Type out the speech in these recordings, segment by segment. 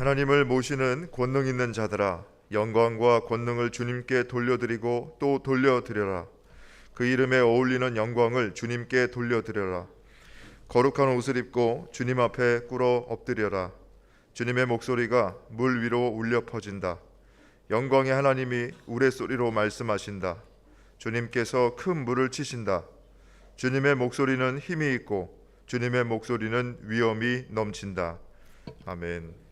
하나님을 모시는 권능 있는 자들아, 영광과 권능을 주님께 돌려드리고 또 돌려드려라. 그 이름에 어울리는 영광을 주님께 돌려드려라. 거룩한 옷을 입고 주님 앞에 꿇어 엎드려라. 주님의 목소리가 물 위로 울려 퍼진다. 영광의 하나님이 우레소리로 말씀하신다. 주님께서 큰 물을 치신다. 주님의 목소리는 힘이 있고 주님의 목소리는 위엄이 넘친다. 아멘.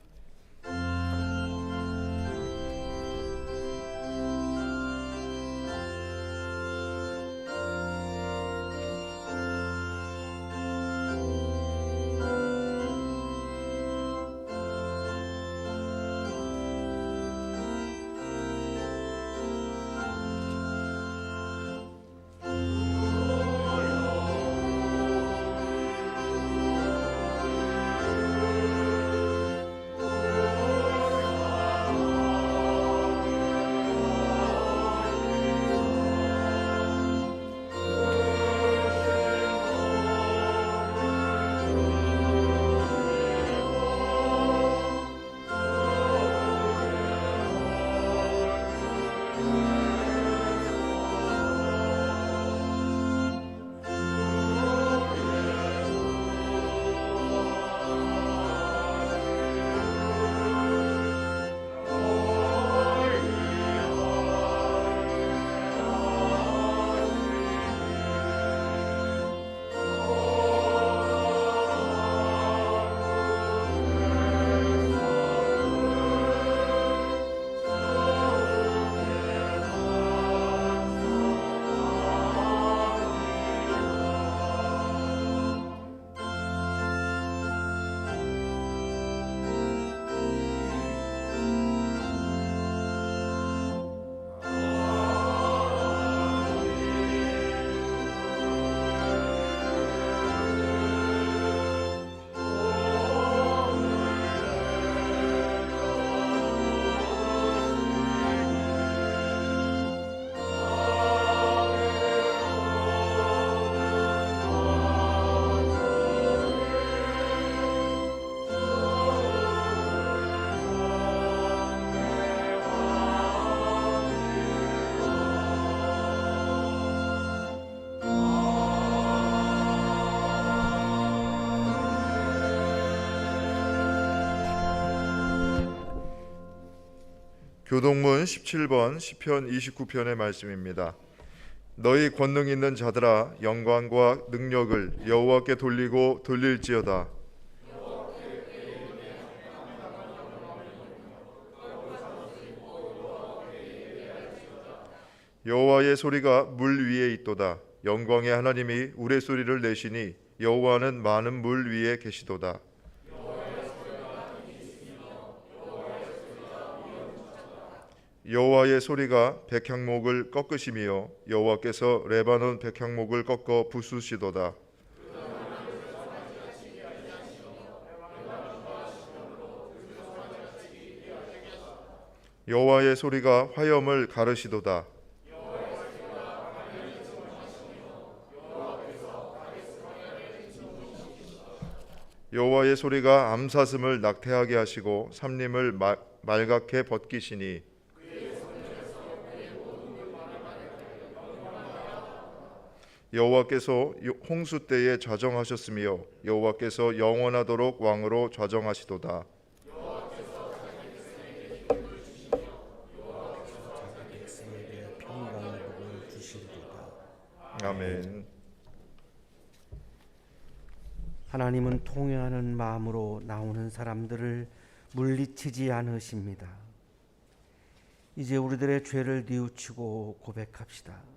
교동문 17번 시편 29편의 말씀입니다. 너희 권능 있는 자들아, 영광과 능력을 여호와께 돌리고 돌릴지어다. 여호와의 소리가 물 위에 있도다. 영광의 하나님이 우레소리를 내시니 여호와는 많은 물 위에 계시도다. 여호와의 소리가 백향목을 꺾으시며 여호와께서 레바논 백향목을 꺾어 부수시도다. 여호와의 소리가 화염을 가르시도다. 여호와의 소리가 암사슴을 낙태하게 하시고 삼림을 말갛게 벗기시니 여호와께서 홍수 때에 좌정하셨으며 여호와께서 영원하도록 왕으로 좌정하시도다. 아멘. 하나님은 통회하는 마음으로 나오는 사람들을 물리치지 않으십니다. 이제 우리들의 죄를 뉘우치고 고백합시다.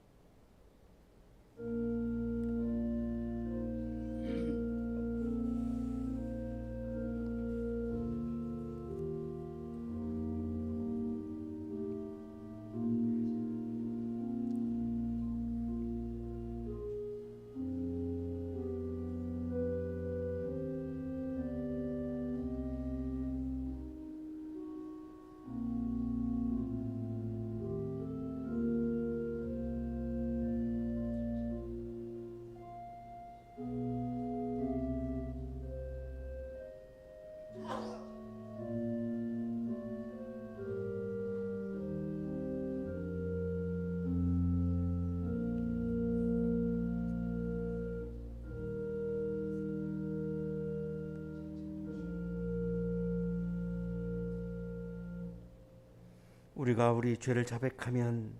우리가 우리 죄를 자백하면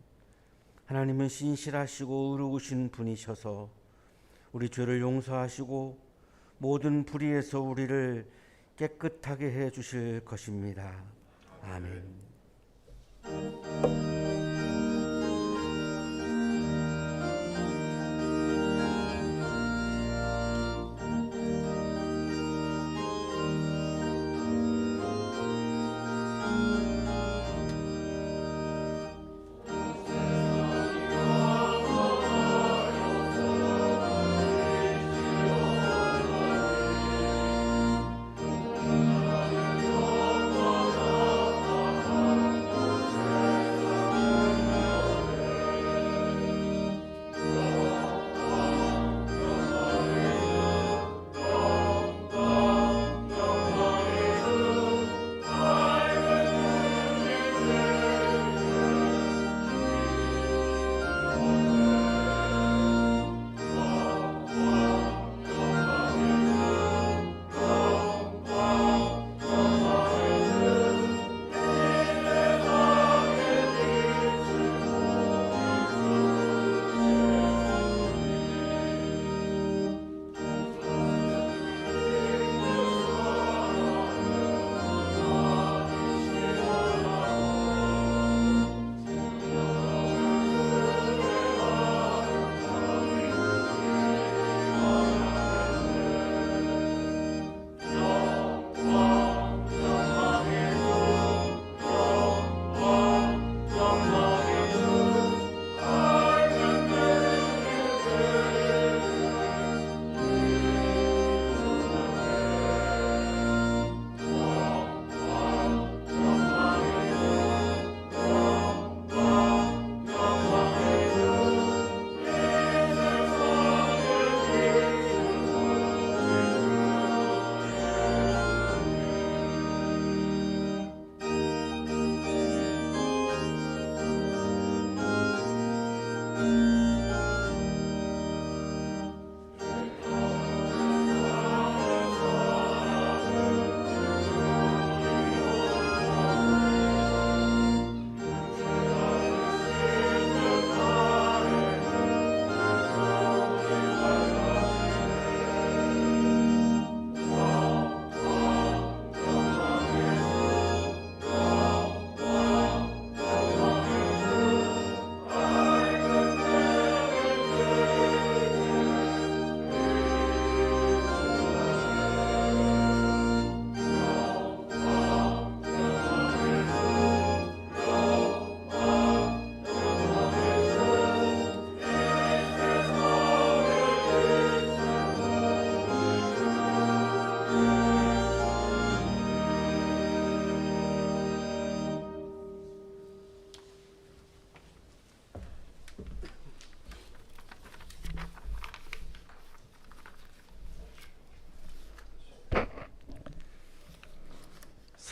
하나님은 신실하시고 의로우신 분이셔서 우리 죄를 용서하시고 모든 불의에서 우리를 깨끗하게 해 주실 것입니다. 아멘.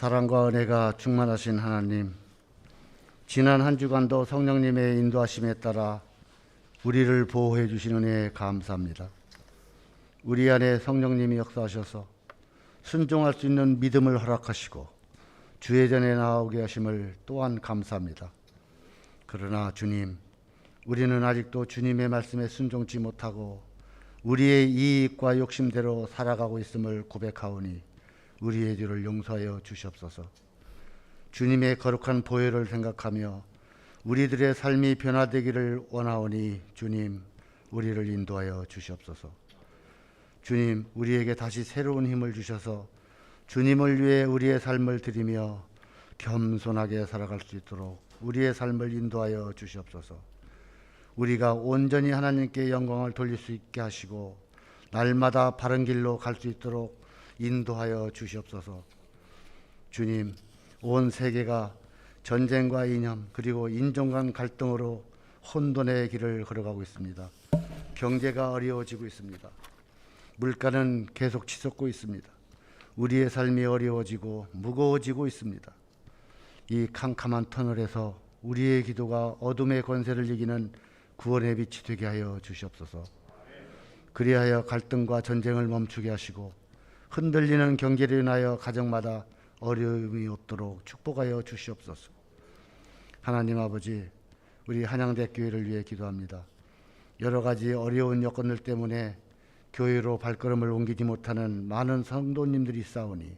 사랑과 은혜가 충만하신 하나님, 지난 한 주간도 성령님의 인도하심에 따라 우리를 보호해 주신 은혜에 감사합니다. 우리 안에 성령님이 역사하셔서 순종할 수 있는 믿음을 허락하시고 주의 전에 나오게 하심을 또한 감사합니다. 그러나 주님, 우리는 아직도 주님의 말씀에 순종치 못하고 우리의 이익과 욕심대로 살아가고 있음을 고백하오니 우리의 죄를 용서하여 주시옵소서. 주님의 거룩한 보혈을 생각하며 우리들의 삶이 변화되기를 원하오니 주님, 우리를 인도하여 주시옵소서. 주님, 우리에게 다시 새로운 힘을 주셔서 주님을 위해 우리의 삶을 드리며 겸손하게 살아갈 수 있도록 우리의 삶을 인도하여 주시옵소서. 우리가 온전히 하나님께 영광을 돌릴 수 있게 하시고 날마다 바른 길로 갈 수 있도록 인도하여 주시옵소서. 주님, 온 세계가 전쟁과 이념 그리고 인종 간 갈등으로 혼돈의 길을 걸어가고 있습니다. 경제가 어려워지고 있습니다. 물가는 계속 치솟고 있습니다. 우리의 삶이 어려워지고 무거워지고 있습니다. 이 캄캄한 터널에서 우리의 기도가 어둠의 권세를 이기는 구원의 빛이 되게 하여 주시옵소서. 그리하여 갈등과 전쟁을 멈추게 하시고 흔들리는 경제로 인하여 가정마다 어려움이 없도록 축복하여 주시옵소서. 하나님 아버지, 우리 한양대 교회를 위해 기도합니다. 여러 가지 어려운 여건들 때문에 교회로 발걸음을 옮기지 못하는 많은 성도님들이 있사오니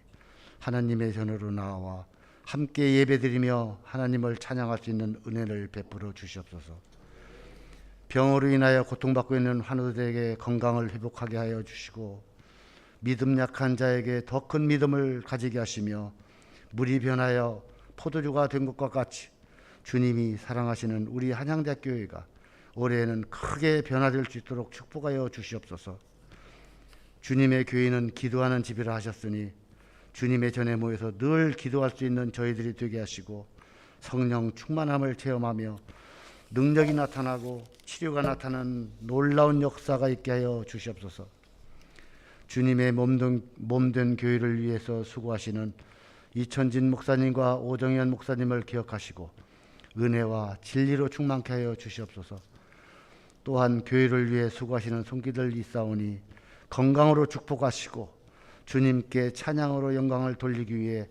하나님의 전으로 나와 함께 예배드리며 하나님을 찬양할 수 있는 은혜를 베풀어 주시옵소서. 병으로 인하여 고통받고 있는 환우들에게 건강을 회복하게 하여 주시고, 믿음 약한 자에게 더 큰 믿음을 가지게 하시며, 물이 변하여 포도주가 된 것과 같이 주님이 사랑하시는 우리 한양대교회가 올해에는 크게 변화될 수 있도록 축복하여 주시옵소서. 주님의 교회는 기도하는 집이라 하셨으니 주님의 전에 모여서 늘 기도할 수 있는 저희들이 되게 하시고, 성령 충만함을 체험하며 능력이 나타나고 치료가 나타나는 놀라운 역사가 있게 하여 주시옵소서. 주님의 몸된 교회를 위해서 수고하시는 이천진 목사님과 오정현 목사님을 기억하시고 은혜와 진리로 충만케 하여 주시옵소서. 또한 교회를 위해 수고하시는 손길들 있사오니 건강으로 축복하시고 주님께 찬양으로 영광을 돌리기 위해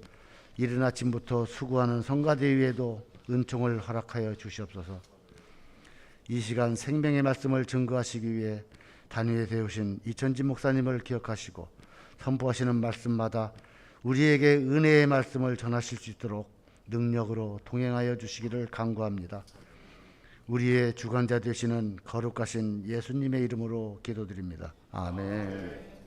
이른 아침부터 수고하는 성가대 위에도 은총을 허락하여 주시옵소서. 이 시간 생명의 말씀을 증거하시기 위해 단위에 세우신 이천진 목사님을 기억하시고 선포하시는 말씀마다 우리에게 은혜의 말씀을 전하실 수 있도록 능력으로 동행하여 주시기를 간구합니다. 우리의 주관자 되시는 거룩하신 예수님의 이름으로 기도드립니다. 아멘.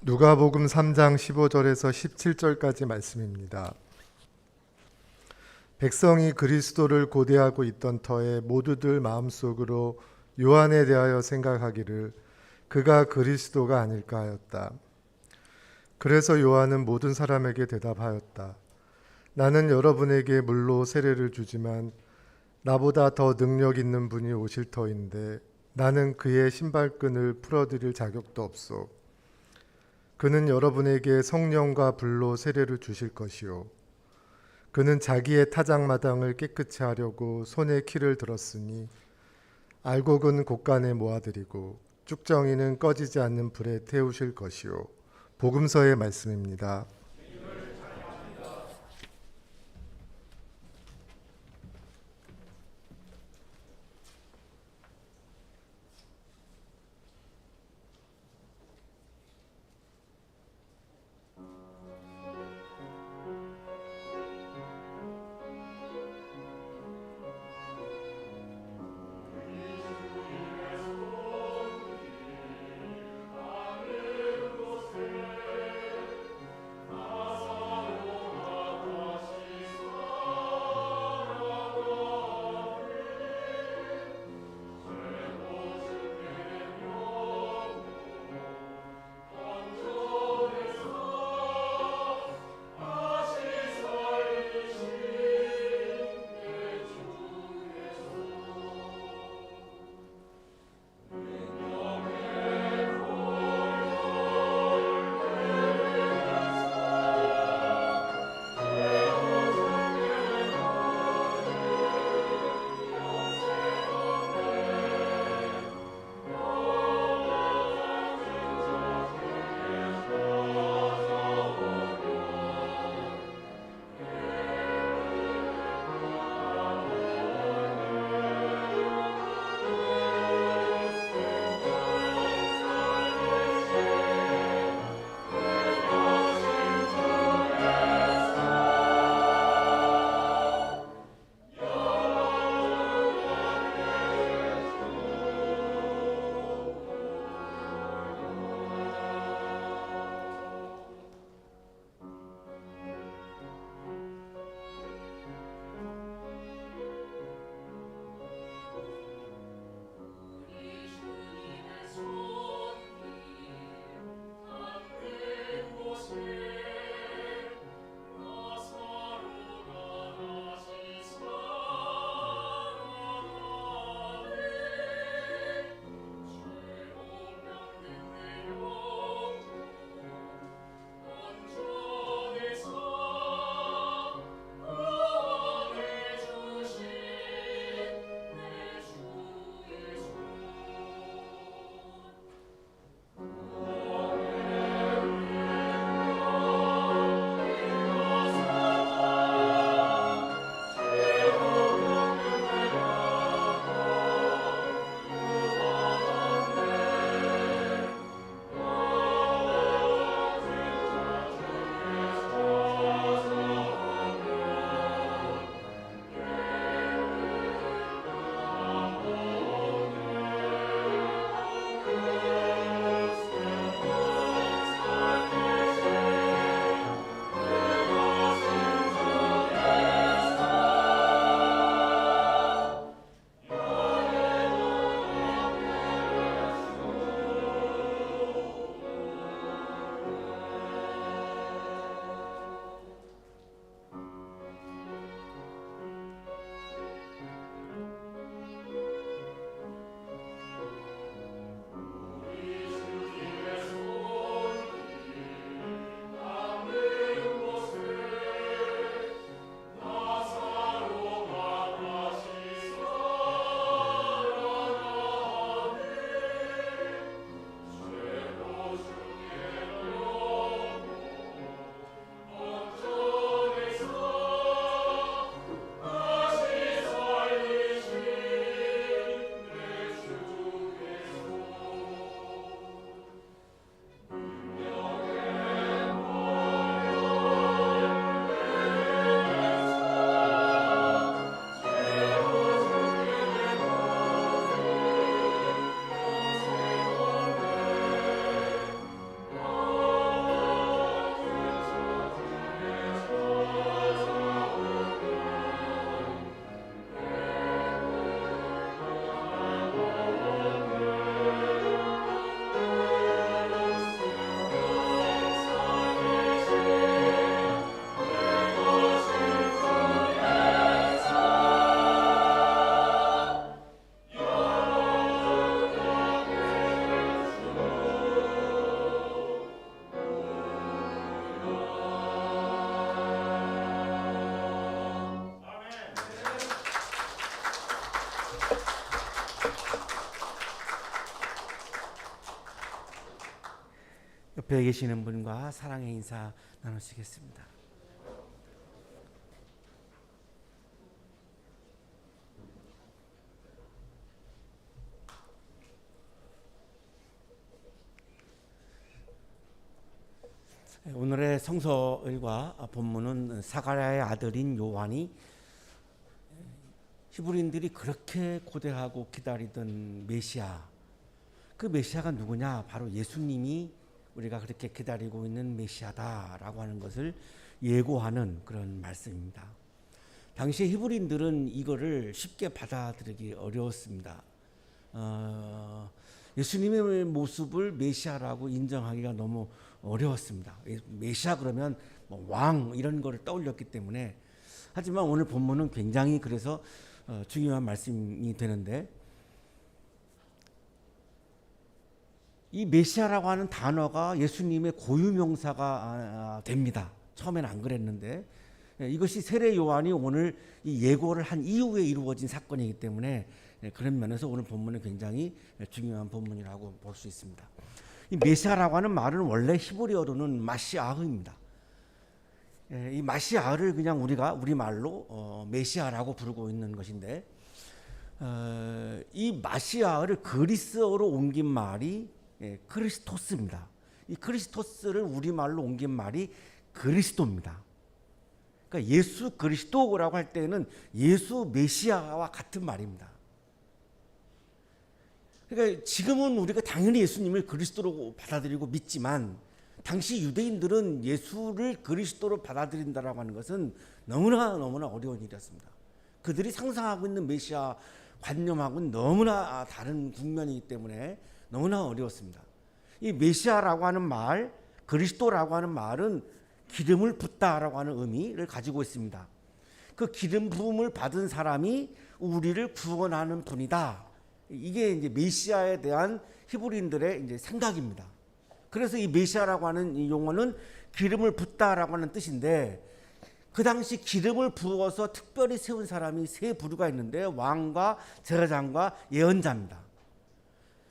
누가복음 3장 15절에서 17절까지 말씀입니다. 백성이 그리스도를 고대하고 있던 터에 모두들 마음속으로 요한에 대하여 생각하기를 그가 그리스도가 아닐까 하였다. 그래서 요한은 모든 사람에게 대답하였다. 나는 여러분에게 물로 세례를 주지만 나보다 더 능력 있는 분이 오실 터인데 나는 그의 신발끈을 풀어드릴 자격도 없소. 그는 여러분에게 성령과 불로 세례를 주실 것이요. 그는 자기의 타작마당을 깨끗이 하려고 손에 키를 들었으니 알곡은 곳간에 모아드리고 쭉정이는 꺼지지 않는 불에 태우실 것이요. 복음서의 말씀입니다. 옆에 계시는 분과 사랑의 인사 나누시겠습니다. 오늘의 성서일과 본문은 사가랴의 아들인 요한이 히브리인들이 그렇게 고대하고 기다리던 메시아, 그 메시아가 누구냐? 바로 예수님이 우리가 그렇게 기다리고 있는 메시아다라고 하는 것을 예고하는 그런 말씀입니다. 당시 히브리인들은 이거를 쉽게 받아들이기 어려웠습니다. 예수님의 모습을 메시아라고 인정하기가 너무 어려웠습니다. 메시아 그러면 뭐 왕 이런 거를 떠올렸기 때문에. 하지만 오늘 본문은 굉장히 그래서 중요한 말씀이 되는데, 이 메시아라고 하는 단어가 예수님의 고유명사가 됩니다. 처음에는 안 그랬는데 이것이 세례 요한이 오늘 이 예고를 한 이후에 이루어진 사건이기 때문에 그런 면에서 오늘 본문은 굉장히 중요한 본문이라고 볼 수 있습니다. 이 메시아라고 하는 말은 원래 히브리어로는 마시아흐입니다. 이 마시아흐를 그냥 우리가 우리말로 메시아라고 부르고 있는 것인데, 이 마시아흐를 그리스어로 옮긴 말이 크리스토스입니다. 이 크리스토스를 우리말로 옮긴 말이 그리스도입니다. 그러니까 예수 그리스도라고 할 때는 예수 메시아와 같은 말입니다. 그러니까 지금은 우리가 당연히 예수님을 그리스도로 받아들이고 믿지만, 당시 유대인들은 예수를 그리스도로 받아들인다라고 하는 것은 너무나 어려운 일이었습니다. 그들이 상상하고 있는 메시아 관념하고는 너무나 다른 국면이기 때문에 너무나 어려웠습니다. 이 메시아라고 하는 말, 그리스도라고 하는 말은 기름을 붓다라고 하는 의미를 가지고 있습니다. 그 기름 부음을 받은 사람이 우리를 구원하는 분이다. 이게 이제 메시아에 대한 히브리인들의 이제 생각입니다. 그래서 이 메시아라고 하는 이 용어는 기름을 붓다라고 하는 뜻인데, 그 당시 기름을 부어서 특별히 세운 사람이 세 부류가 있는데, 왕과 제사장과 예언자입니다.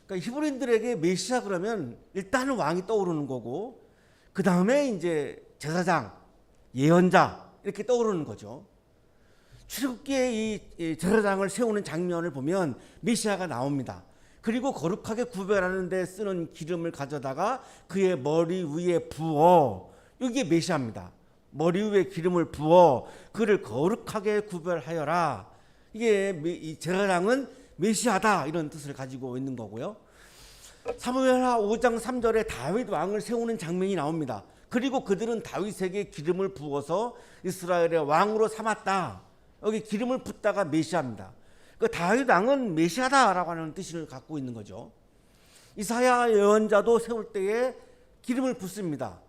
그러니까 히브리인들에게 메시아 그러면 일단은 왕이 떠오르는 거고, 그 다음에 이제 제사장, 예언자 이렇게 떠오르는 거죠. 출애굽기에 이 제사장을 세우는 장면을 보면 메시아가 나옵니다. 그리고 거룩하게 구별하는 데 쓰는 기름을 가져다가 그의 머리 위에 부어, 이게 메시아입니다. 머리 위에 기름을 부어 그를 거룩하게 구별하여라. 이게 이 제사장은 메시아다, 이런 뜻을 가지고 있는 거고요. 사무엘하 5장 3절에 다윗 왕을 세우는 장면이 나옵니다. 그리고 그들은 다윗에게 기름을 부어서 이스라엘의 왕으로 삼았다. 여기 기름을 붓다가 메시아입니다. 그 다윗 왕은 메시아다라고 하는 뜻을 갖고 있는 거죠. 이사야 예언자도 세울 때에 기름을 붓습니다.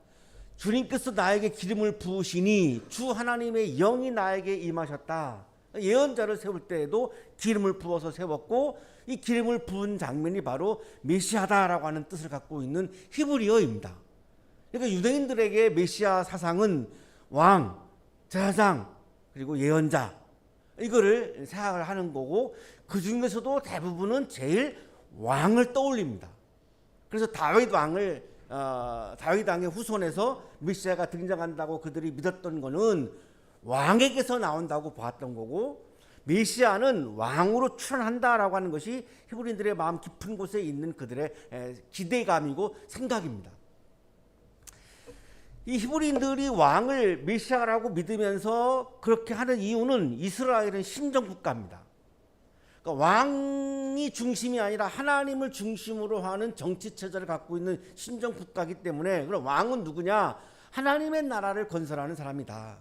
주님께서 나에게 기름을 부으시니 주 하나님의 영이 나에게 임하셨다. 예언자를 세울 때에도 기름을 부어서 세웠고, 이 기름을 부은 장면이 바로 메시아다라고 하는 뜻을 갖고 있는 히브리어입니다. 그러니까 유대인들에게 메시아 사상은 왕, 제사장, 그리고 예언자, 이거를 생각을 하는 거고, 그 중에서도 대부분은 제일 왕을 떠올립니다. 그래서 다윗 왕의 후손에서 메시아가 등장한다고 그들이 믿었던 거는 왕에게서 나온다고 봤던 거고, 메시아는 왕으로 출현한다라고 하는 것이 히브리인들의 마음 깊은 곳에 있는 그들의 기대감이고 생각입니다. 이 히브리인들이 왕을 메시아라고 믿으면서 그렇게 하는 이유는 이스라엘은 신정국가입니다. 그러니까 왕이 중심이 아니라 하나님을 중심으로 하는 정치체제를 갖고 있는 신정국가이기 때문에, 그럼 왕은 누구냐? 하나님의 나라를 건설하는 사람이다.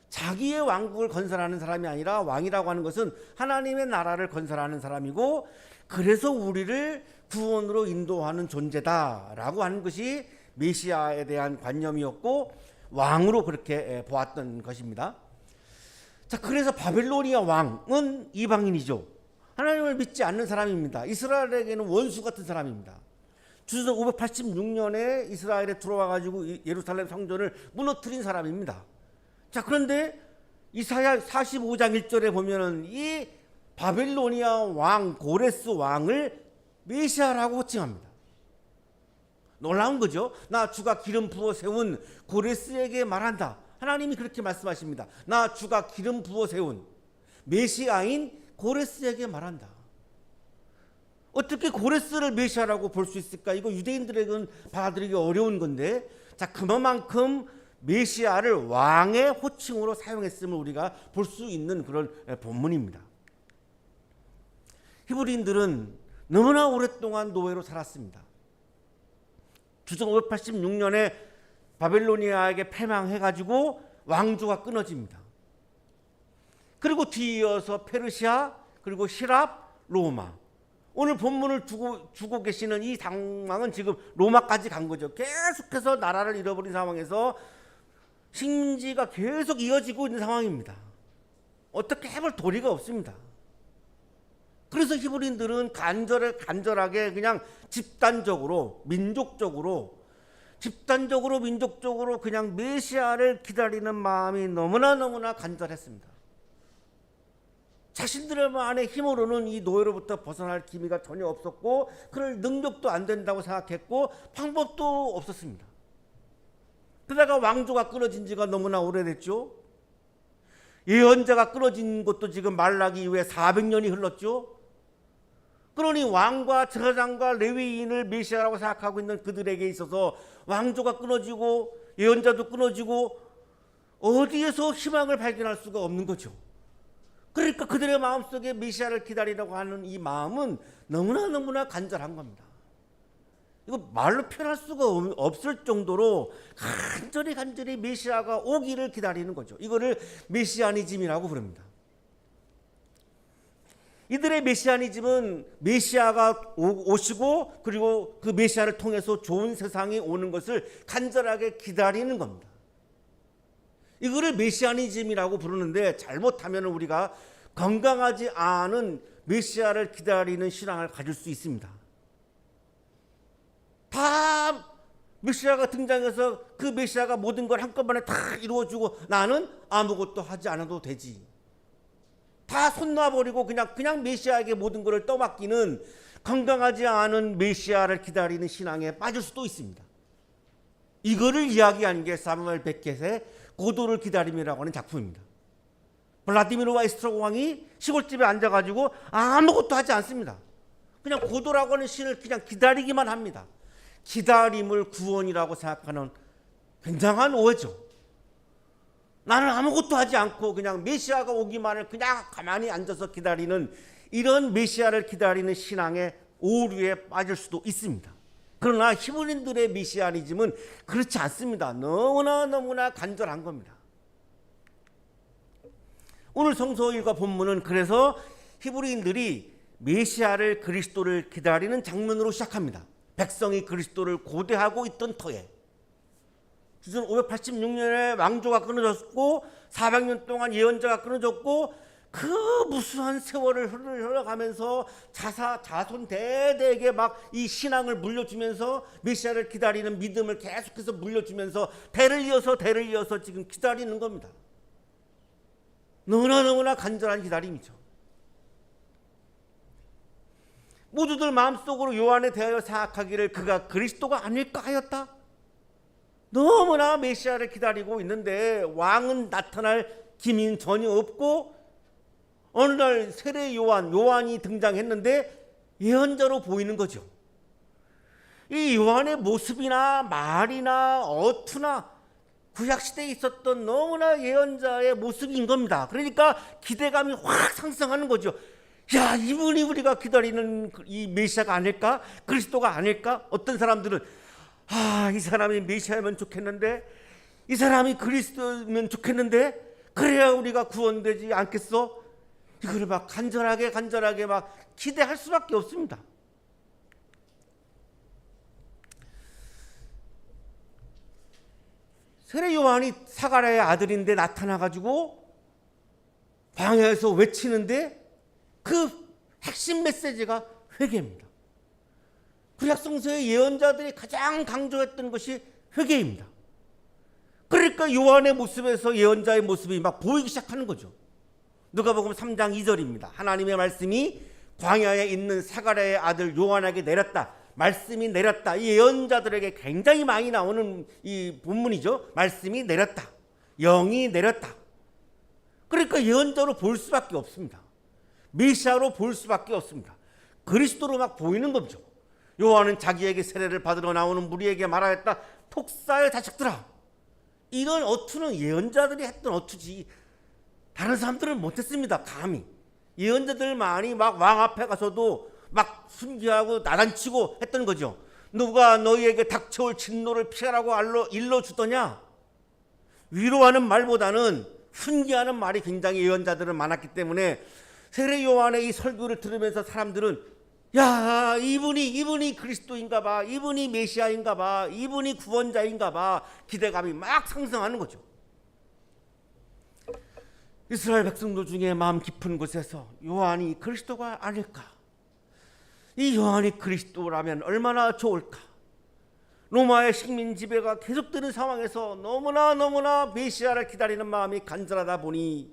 자기의 왕국을 건설하는 사람이 아니라, 왕이라고 하는 것은 하나님의 나라를 건설하는 사람이고, 그래서 우리를 구원으로 인도하는 존재다라고 하는 것이 메시아에 대한 관념이었고, 왕으로 그렇게 보았던 것입니다. 자, 그래서 바벨로니아 왕은 이방인이죠. 하나님을 믿지 않는 사람입니다. 이스라엘에게는 원수 같은 사람입니다. 주전 586년에 이스라엘에 들어와 가지고 예루살렘 성전을 무너뜨린 사람입니다. 자, 그런데 이사야 45장 1절에 보면은 이 바벨로니아 왕 고레스 왕을 메시아라고 호칭합니다. 놀라운 거죠. 나 주가 기름 부어 세운 고레스에게 말한다. 하나님이 그렇게 말씀하십니다. 나 주가 기름 부어 세운 메시아인 고레스에게 말한다. 어떻게 고레스를 메시아라고 볼 수 있을까? 이거 유대인들에게는 받아들이기 어려운 건데, 자, 그만큼 메시아를 왕의 호칭으로 사용했음을 우리가 볼 수 있는 그런 본문입니다. 히브리인들은 너무나 오랫동안 노예로 살았습니다. 주전 586년에 바벨로니아에게 패망해가지고 왕조가 끊어집니다. 그리고 뒤이어서 페르시아, 그리고 시랍, 로마. 오늘 본문을 주고 계시는 이 상황은 지금 로마까지 간 거죠. 계속해서 나라를 잃어버린 상황에서 식민지가 계속 이어지고 있는 상황입니다. 어떻게 해볼 도리가 없습니다. 그래서 히브리인들은 간절하게 그냥 집단적으로 민족적으로 그냥 메시아를 기다리는 마음이 너무나 간절했습니다. 자신들만의 힘으로는 이 노예로부터 벗어날 기미가 전혀 없었고, 그럴 능력도 안 된다고 생각했고, 방법도 없었습니다. 그러다가 왕조가 끊어진 지가 너무나 오래됐죠. 예언자가 끊어진 것도 지금 말라기 이후에 400년이 흘렀죠. 그러니 왕과 제사장과 레위인을 메시아라고 생각하고 있는 그들에게 있어서 왕조가 끊어지고 예언자도 끊어지고 어디에서 희망을 발견할 수가 없는 거죠. 그러니까 그들의 마음속에 메시아를 기다리라고 하는 이 마음은 너무나 간절한 겁니다. 이거 말로 표현할 수가 없을 정도로 간절히 메시아가 오기를 기다리는 거죠. 이거를 메시아니즘이라고 부릅니다. 이들의 메시아니즘은 메시아가 오시고, 그리고 그 메시아를 통해서 좋은 세상이 오는 것을 간절하게 기다리는 겁니다. 이거를 메시아니즘이라고 부르는데, 잘못하면 우리가 건강하지 않은 메시아를 기다리는 신앙을 가질 수 있습니다. 다 메시아가 등장해서 그 메시아가 모든 걸 한꺼번에 다 이루어주고 나는 아무것도 하지 않아도 되지. 다 손 놔버리고 그냥 메시아에게 모든 것을 떠맡기는 건강하지 않은 메시아를 기다리는 신앙에 빠질 수도 있습니다. 이거를 이야기하는 게 사무엘 베켓의 고도를 기다림이라고 하는 작품입니다. 블라디미르 와이스트로크 왕이 시골집에 앉아가지고 아무것도 하지 않습니다. 그냥 고도라고 하는 신을 그냥 기다리기만 합니다. 기다림을 구원이라고 생각하는 굉장한 오해죠. 나는 아무것도 하지 않고 그냥 메시아가 오기만을 그냥 가만히 앉아서 기다리는 이런 메시아를 기다리는 신앙의 오류에 빠질 수도 있습니다. 그러나 히브리인들의 메시아니즘은 그렇지 않습니다. 너무나 간절한 겁니다. 오늘 성서일과 본문은 그래서 히브리인들이 메시아를 그리스도를 기다리는 장면으로 시작합니다. 백성이 그리스도를 고대하고 있던 터에 주전 586년에 왕조가 끊어졌고 400년 동안 예언자가 끊어졌고 그 무수한 세월을 흘러가면서 자손 대대에게 막 이 신앙을 물려주면서 메시아를 기다리는 믿음을 계속해서 물려주면서 대를 이어서 지금 기다리는 겁니다. 너무나 간절한 기다림이죠. 모두들 마음속으로 요한에 대하여 생각하기를 그가 그리스도가 아닐까 하였다. 너무나 메시아를 기다리고 있는데 왕은 나타날 기미는 전혀 없고 어느 날 세례 요한이 등장했는데 예언자로 보이는 거죠. 이 요한의 모습이나 말이나 어투나 구약시대에 있었던 너무나 예언자의 모습인 겁니다. 그러니까 기대감이 확 상승하는 거죠. 야, 이분이 우리가 기다리는 이 메시아가 아닐까? 그리스도가 아닐까? 어떤 사람들은 이 사람이 메시아면 좋겠는데, 이 사람이 그리스도면 좋겠는데, 그래야 우리가 구원되지 않겠어? 이거를 막 간절하게 막 기대할 수밖에 없습니다. 세례 요한이 사가랴의 아들인데 나타나가지고 광야에서 외치는데 그 핵심 메시지가 회개입니다. 구약성서의 예언자들이 가장 강조했던 것이 회개입니다. 그러니까 요한의 모습에서 예언자의 모습이 막 보이기 시작하는 거죠. 누가복음 3장 2절입니다. 하나님의 말씀이 광야에 있는 사가랴의 아들 요한에게 내렸다. 말씀이 내렸다. 이 예언자들에게 굉장히 많이 나오는 이 본문이죠. 말씀이 내렸다. 영이 내렸다. 그러니까 예언자로 볼 수밖에 없습니다. 메시아로 볼 수밖에 없습니다. 그리스도로 막 보이는 거죠. 요한은 자기에게 세례를 받으러 나오는 무리에게 말하였다. 독사의 자식들아. 이런 어투는 예언자들이 했던 어투지 다른 사람들은 못했습니다. 감히 예언자들만이 막 왕 앞에 가서도 막 순교하고 나단치고 했던 거죠. 누가 너희에게 닥쳐올 진노를 피하라고 일러주더냐. 위로하는 말보다는 훈계하는 말이 굉장히 예언자들은 많았기 때문에 세례 요한의 이 설교를 들으면서 사람들은 야, 이분이 그리스도인가 봐, 이분이 메시아인가 봐, 이분이 구원자인가 봐, 기대감이 막 상승하는 거죠. 이스라엘 백성들 중에 마음 깊은 곳에서 요한이 그리스도가 아닐까, 이 요한이 그리스도라면 얼마나 좋을까. 로마의 식민 지배가 계속되는 상황에서 너무나 메시아를 기다리는 마음이 간절하다 보니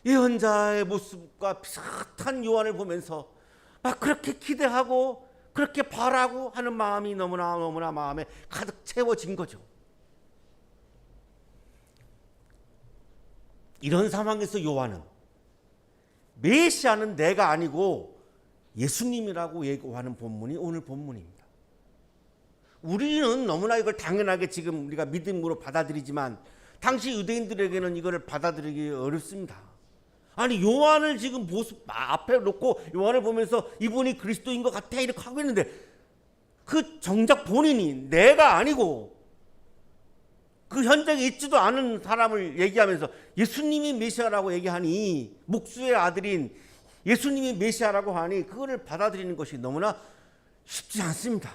예언자의 모습과 비슷한 요한을 보면서 막 그렇게 기대하고 그렇게 바라고 하는 마음이 너무나 마음에 가득 채워진 거죠. 이런 상황에서 요한은 메시아는 내가 아니고 예수님이라고 예고하는 본문이 오늘 본문입니다. 우리는 너무나 이걸 당연하게 지금 우리가 믿음으로 받아들이지만 당시 유대인들에게는 이거를 받아들이기 어렵습니다. 아니, 요한을 지금 모습 앞에 놓고 요한을 보면서 이분이 그리스도인 것 같아 이렇게 하고 있는데 그 정작 본인이 내가 아니고 그 현장에 있지도 않은 사람을 얘기하면서 예수님이 메시아라고 얘기하니, 목수의 아들인 예수님이 메시아라고 하니 그거를 받아들이는 것이 너무나 쉽지 않습니다.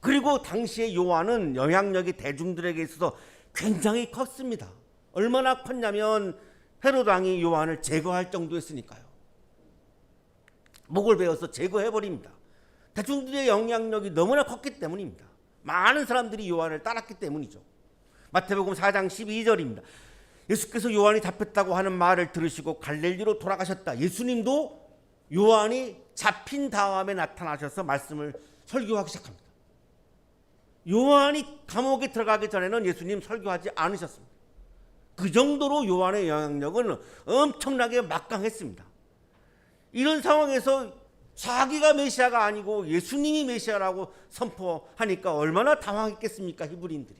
그리고 당시에 요한은 영향력이 대중들에게 있어서 굉장히 컸습니다. 얼마나 컸냐면 헤롯 왕이 요한을 제거할 정도였으니까요. 목을 베어서 제거해버립니다. 대중들의 영향력이 너무나 컸기 때문입니다. 많은 사람들이 요한을 따랐기 때문이죠. 마태복음 4장 12절입니다. 예수께서 요한이 잡혔다고 하는 말을 들으시고 갈릴리로 돌아가셨다. 예수님도 요한이 잡힌 다음에 나타나셔서 말씀을 설교하기 시작합니다. 요한이 감옥에 들어가기 전에는 예수님 설교하지 않으셨습니다. 그 정도로 요한의 영향력은 엄청나게 막강했습니다. 이런 상황에서 자기가 메시아가 아니고 예수님이 메시아라고 선포하니까 얼마나 당황했겠습니까, 히브리인들이.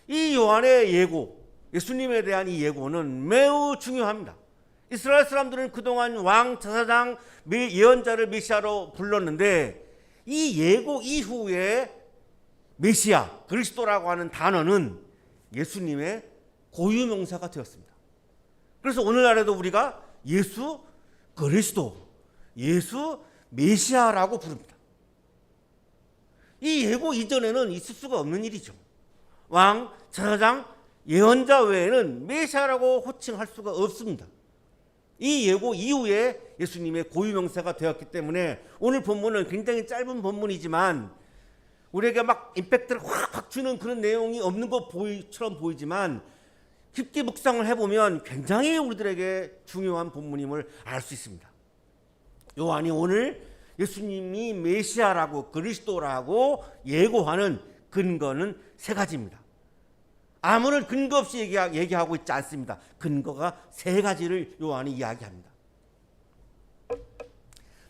이 요한의 예고, 예수님에 대한 이 예고는 매우 중요합니다. 이스라엘 사람들은 그동안 왕, 제사장, 예언자를 메시아로 불렀는데 이 예고 이후에 메시아, 그리스도라고 하는 단어는 예수님의 고유명사가 되었습니다. 그래서 오늘날에도 우리가 예수 그리스도, 예수 메시아라고 부릅니다. 이 예고 이전에는 있을 수가 없는 일이죠. 왕, 제사장, 예언자 외에는 메시아라고 호칭할 수가 없습니다. 이 예고 이후에 예수님의 고유명사가 되었기 때문에 오늘 본문은 굉장히 짧은 본문이지만 우리에게 막 임팩트를 확 주는 그런 내용이 없는 것처럼 보이지만 깊게 묵상을 해보면 굉장히 우리들에게 중요한 본문임을 알 수 있습니다. 요한이 오늘 예수님이 메시아라고 그리스도라고 예고하는 근거는 세 가지입니다. 아무런 근거 없이 얘기하고 있지 않습니다. 근거가 세 가지를 요한이 이야기합니다.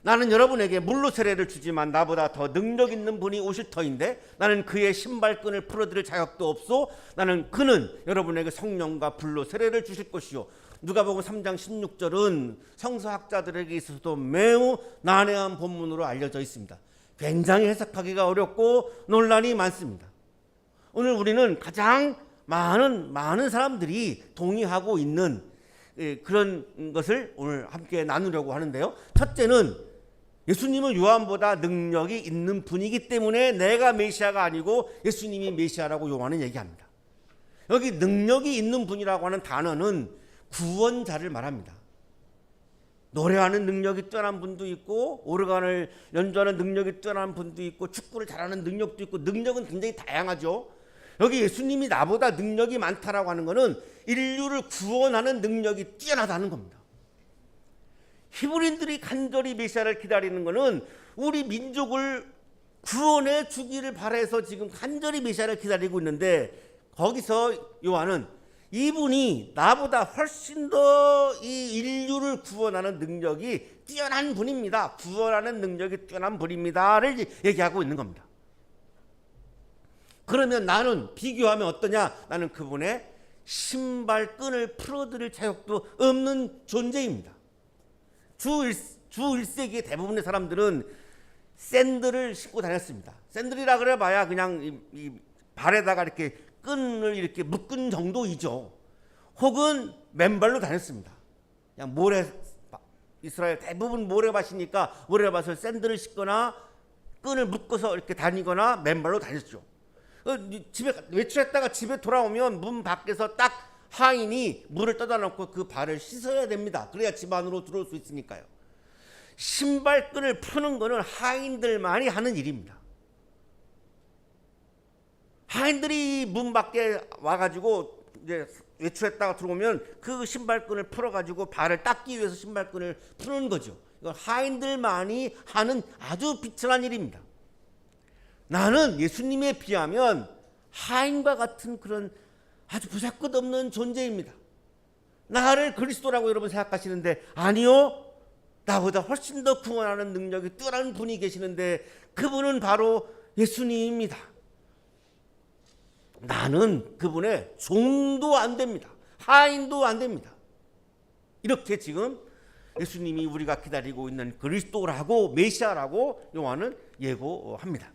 나는 여러분에게 물로 세례를 주지만 나보다 더 능력 있는 분이 오실 터인데 나는 그의 신발끈을 풀어드릴 자격도 없소. 그는 여러분에게 성령과 불로 세례를 주실 것이요. 누가복음 3장 16절은 성서학자들에게 있어서도 매우 난해한 본문으로 알려져 있습니다. 굉장히 해석하기가 어렵고 논란이 많습니다. 오늘 우리는 가장 많은 사람들이 동의하고 있는 그런 것을 오늘 함께 나누려고 하는데요. 첫째는 예수님은 요한보다 능력이 있는 분이기 때문에 내가 메시아가 아니고 예수님이 메시아라고 요한은 얘기합니다. 여기 능력이 있는 분이라고 하는 단어는 구원자를 말합니다. 노래하는 능력이 뛰어난 분도 있고 오르간을 연주하는 능력이 뛰어난 분도 있고 축구를 잘하는 능력도 있고 능력은 굉장히 다양하죠. 여기 예수님이 나보다 능력이 많다라고 하는 것은 인류를 구원하는 능력이 뛰어나다는 겁니다. 히브리인들이 간절히 메시아를 기다리는 것은 우리 민족을 구원해 주기를 바라서 지금 간절히 메시아를 기다리고 있는데, 거기서 요한은 이분이 나보다 훨씬 더 이 인류를 구원하는 능력이 뛰어난 분입니다. 구원하는 능력이 뛰어난 분입니다를 얘기하고 있는 겁니다. 그러면 나는 비교하면 어떠냐? 나는 그분의 신발끈을 풀어드릴 자격도 없는 존재입니다. 주 1세기의 대부분의 사람들은 샌들을 신고 다녔습니다. 샌들이라 그래 봐야 그냥 이 발에다가 이렇게 끈을 이렇게 묶은 정도이죠. 혹은 맨발로 다녔습니다. 그냥 이스라엘 대부분 모래밭이니까 모래밭을 샌들을 신거나 끈을 묶어서 이렇게 다니거나 맨발로 다녔죠. 집에 외출했다가 집에 돌아오면 문 밖에서 딱 하인이 물을 떠다 놓고 그 발을 씻어야 됩니다. 그래야 집 안으로 들어올 수 있으니까요. 신발끈을 푸는 거는 하인들만이 하는 일입니다. 하인들이 문 밖에 와가지고 이제 외출했다가 들어오면 그 신발끈을 풀어가지고 발을 닦기 위해서 신발끈을 푸는 거죠. 이건 하인들만이 하는 아주 비천한 일입니다. 나는 예수님에 비하면 하인과 같은 그런 아주 보잘것없는 존재입니다. 나를 그리스도라고 여러분 생각하시는데, 아니요, 나보다 훨씬 더 구원하는 능력이 뛰어난 분이 계시는데 그분은 바로 예수님입니다. 나는 그분의 종도 안 됩니다. 하인도 안 됩니다. 이렇게 지금 예수님이 우리가 기다리고 있는 그리스도라고, 메시아라고 요한은 예고합니다.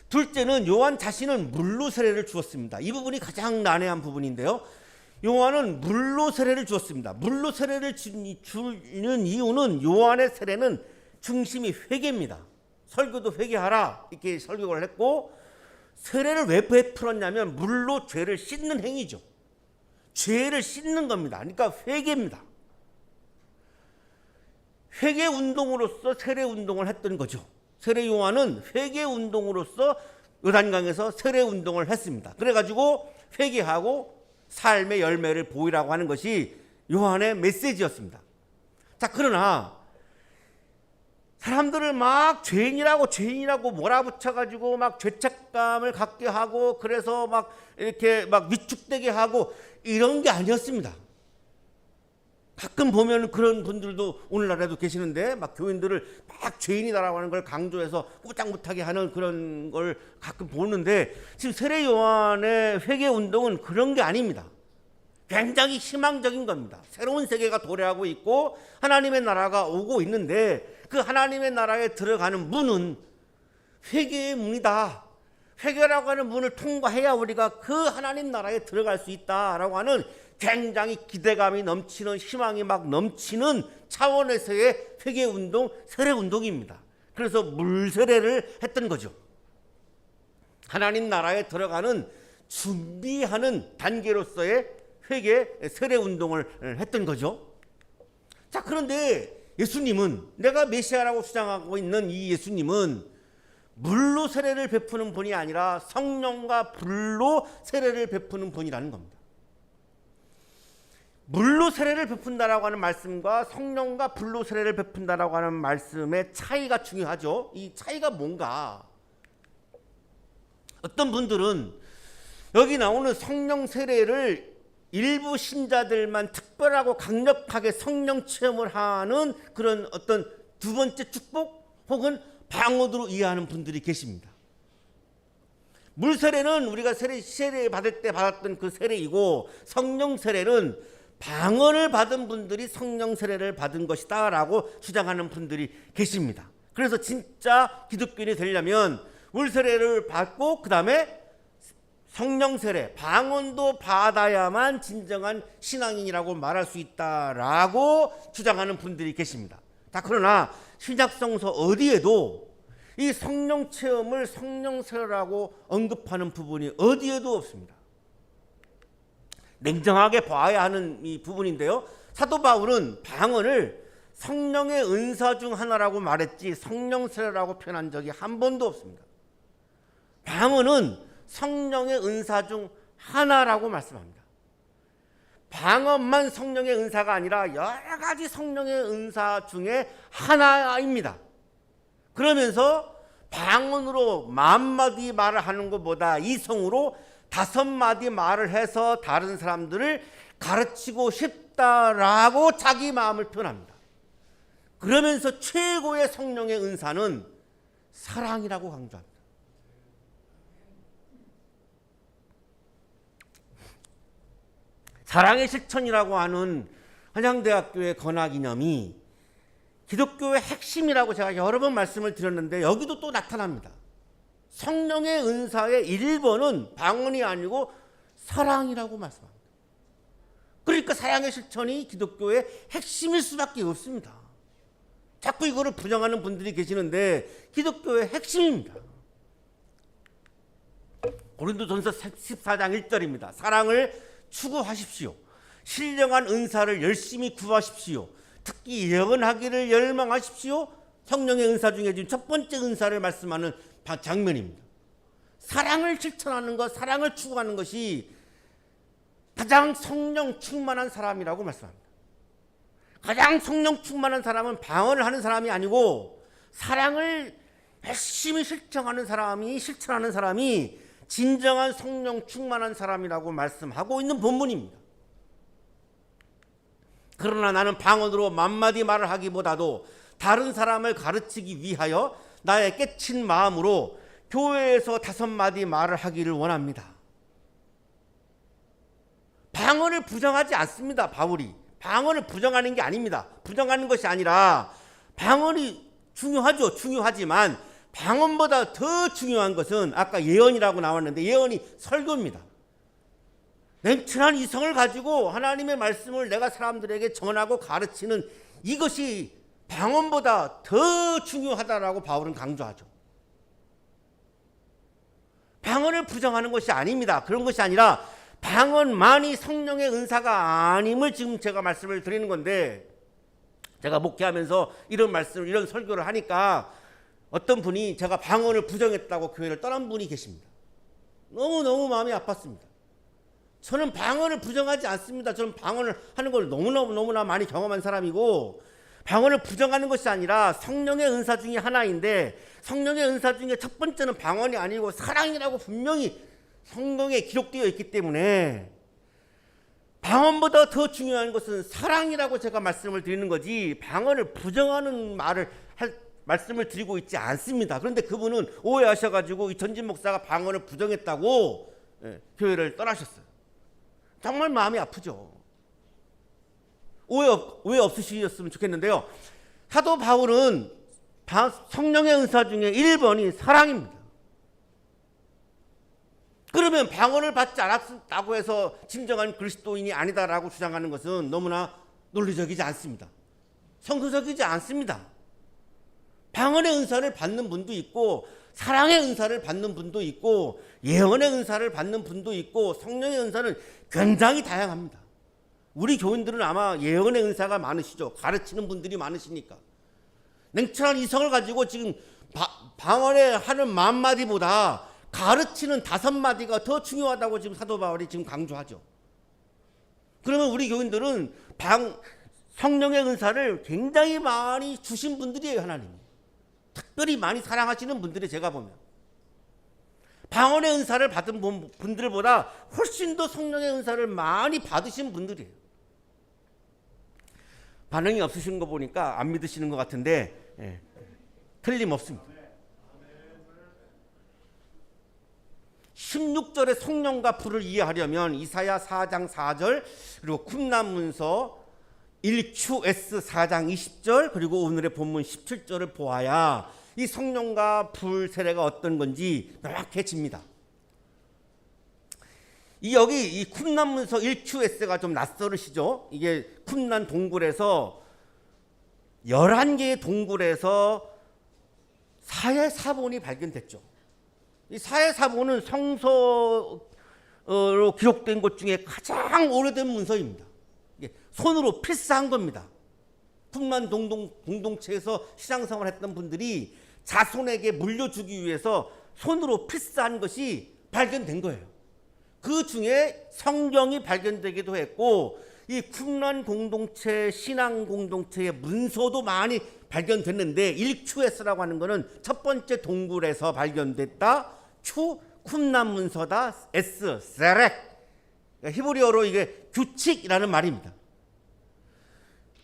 둘째는 요한 자신은 물로 세례를 주었습니다. 이 부분이 가장 난해한 부분인데요. 요한은 물로 세례를 주었습니다. 물로 세례를 주는 이유는 요한의 세례는 중심이 회개입니다. 설교도 회개하라 이렇게 설교를 했고, 세례를 왜 베풀었냐면 물로 죄를 씻는 행위죠. 죄를 씻는 겁니다. 그러니까 회개입니다. 회개 운동으로서 세례 운동을 했던 거죠. 세례 요한은 회개 운동으로서 요단강에서 세례 운동을 했습니다. 그래가지고 회개하고 삶의 열매를 보이라고 하는 것이 요한의 메시지였습니다. 자, 그러나 사람들을 막 죄인이라고 몰아붙여가지고 막 죄책감을 갖게 하고, 그래서 막 이렇게 막 위축되게 하고, 이런 게 아니었습니다. 가끔 보면 그런 분들도 오늘날에도 계시는데, 막 교인들을 막 죄인이다라고 하는 걸 강조해서 꼼짝 못하게 하는 그런 걸 가끔 보는데, 지금 세례 요한의 회개 운동은 그런 게 아닙니다. 굉장히 희망적인 겁니다. 새로운 세계가 도래하고 있고 하나님의 나라가 오고 있는데, 그 하나님의 나라에 들어가는 문은 회개의 문이다. 회개라고 하는 문을 통과해야 우리가 그 하나님 나라에 들어갈 수 있다라고 하는 굉장히 기대감이 넘치는, 희망이 막 넘치는 차원에서의 회개 운동, 세례 운동입니다. 그래서 물 세례를 했던 거죠. 하나님 나라에 들어가는 준비하는 단계로서의 회개, 세례 운동을 했던 거죠. 자, 그런데 예수님은, 내가 메시아라고 주장하고 있는 이 예수님은 물로 세례를 베푸는 분이 아니라 성령과 불로 세례를 베푸는 분이라는 겁니다. 물로 세례를 베푼다라고 하는 말씀과 성령과 불로 세례를 베푼다라고 하는 말씀의 차이가 중요하죠. 이 차이가 뭔가? 어떤 분들은 여기 나오는 성령 세례를 일부 신자들만 특별하고 강력하게 성령 체험을 하는 그런 어떤 두 번째 축복 혹은 방언으로 이해하는 분들이 계십니다. 물 세례는 우리가 세례 받을 때 받았던 그 세례이고, 성령 세례는 방언을 받은 분들이 성령 세례를 받은 것이다 라고 주장하는 분들이 계십니다. 그래서 진짜 기독교인이 되려면 물 세례를 받고 그 다음에 성령 세례, 방언도 받아야만 진정한 신앙인이라고 말할 수 있다라고 주장하는 분들이 계십니다. 자, 그러나 신약성서 어디에도 이 성령 체험을 성령 세례라고 언급하는 부분이 어디에도 없습니다. 냉정하게 봐야 하는 이 부분인데요. 사도 바울은 방언을 성령의 은사 중 하나라고 말했지 성령 세례라고 표현한 적이 한 번도 없습니다. 방언은 성령의 은사 중 하나라고 말씀합니다. 방언만 성령의 은사가 아니라 여러 가지 성령의 은사 중에 하나입니다. 그러면서 방언으로 10,000마디 말을 하는 것보다 이성으로 5마디 말을 해서 다른 사람들을 가르치고 싶다라고 자기 마음을 표현합니다. 그러면서 최고의 성령의 은사는 사랑이라고 강조합니다. 사랑의 실천이라고 하는 한양대학교의 건화기념이 기독교의 핵심이라고 제가 여러 번 말씀을 드렸는데 여기도 또 나타납니다. 성령의 은사의 1번은 방언이 아니고 사랑이라고 말씀합니다. 그러니까 사랑의 실천이 기독교의 핵심일 수밖에 없습니다. 자꾸 이거를 부정하는 분들이 계시는데 기독교의 핵심입니다. 고린도전서 14장 1절입니다. 사랑을 추구하십시오. 신령한 은사를 열심히 구하십시오. 특히 예언하기를 열망하십시오. 성령의 은사 중에 지금 첫 번째 은사를 말씀하는 장면입니다. 사랑을 실천하는 것, 사랑을 추구하는 것이 가장 성령 충만한 사람이라고 말씀합니다. 가장 성령 충만한 사람은 방언을 하는 사람이 아니고 사랑을 열심히 실천하는 사람이 진정한 성령 충만한 사람이라고 말씀하고 있는 본문입니다. 그러나 나는 방언으로 10,000마디 말을 하기보다도 다른 사람을 가르치기 위하여 나의 깨친 마음으로 교회에서 5마디 말을 하기를 원합니다. 방언을 부정하지 않습니다. 바울이 방언을 부정하는 게 아닙니다. 부정하는 것이 아니라 방언이 중요하죠. 중요하지만 방언보다 더 중요한 것은 아까 예언이라고 나왔는데 예언이 설교입니다. 냉철한 이성을 가지고 하나님의 말씀을 내가 사람들에게 전하고 가르치는 이것이 방언보다 더 중요하다라고 바울은 강조하죠. 방언을 부정하는 것이 아닙니다. 그런 것이 아니라 방언만이 성령의 은사가 아님을 지금 제가 말씀을 드리는 건데, 제가 목회하면서 이런 설교를 하니까 어떤 분이 제가 방언을 부정했다고 교회를 떠난 분이 계십니다. 너무너무 마음이 아팠습니다. 저는 방언을 부정하지 않습니다. 저는 방언을 하는 걸 너무나 많이 경험한 사람이고, 방언을 부정하는 것이 아니라 성령의 은사 중에 하나인데, 성령의 은사 중에 첫 번째는 방언이 아니고 사랑이라고 분명히 성경에 기록되어 있기 때문에 방언보다 더 중요한 것은 사랑이라고 제가 말씀을 드리는 거지, 방언을 부정하는 말씀을 드리고 있지 않습니다. 그런데 그분은 오해하셔가지고 이 전진 목사가 방언을 부정했다고 교회를 떠나셨어요. 정말 마음이 아프죠. 오해 없으셨으면 좋겠는데요. 사도 바울은 성령의 은사 중에 1번이 사랑입니다. 그러면 방언을 받지 않았다고 해서 진정한 그리스도인이 아니다라고 주장하는 것은 너무나 논리적이지 않습니다. 성서적이지 않습니다. 방언의 은사를 받는 분도 있고, 사랑의 은사를 받는 분도 있고, 예언의 은사를 받는 분도 있고, 성령의 은사는 굉장히 다양합니다. 우리 교인들은 아마 예언의 은사가 많으시죠. 가르치는 분들이 많으시니까. 냉철한 이성을 가지고 지금 방언에 하는 10,000마디보다 가르치는 5마디가 더 중요하다고 지금 사도 바울이 지금 강조하죠. 그러면 우리 교인들은 성령의 은사를 굉장히 많이 주신 분들이에요. 하나님이 특별히 많이 사랑하시는 분들이, 제가 보면 방언의 은사를 받은 분들보다 훨씬 더 성령의 은사를 많이 받으신 분들이에요. 반응이 없으신 거 보니까 안 믿으시는 것 같은데, 틀림없습니다. 16절의 성령과 불을 이해하려면 이사야 4장 4절, 그리고 쿰란문서 1QS 4장 20절, 그리고 오늘의 본문 17절을 보아야 이 성령과 불 세례가 어떤 건지 명확해집니다. 여기 이 쿰란문서 1QS가 좀 낯설으시죠? 이게 쿰란 동굴에서 11개의 동굴에서 사해사본이 발견됐죠. 이 사해사본은 성서로 기록된 것 중에 가장 오래된 문서입니다. 손으로 필사한 겁니다. 쿰란 공동체에서 신앙생활을 했던 분들이 자손에게 물려주기 위해서 손으로 필사한 것이 발견된 거예요. 그 중에 성경이 발견되기도 했고, 이 쿰란 공동체, 신앙 공동체의 문서도 많이 발견됐는데 1QS라고 하는 것은 첫 번째 동굴에서 발견됐다. Q 쿰난 문서다. S 세렉. 히브리어로 이게 규칙이라는 말입니다.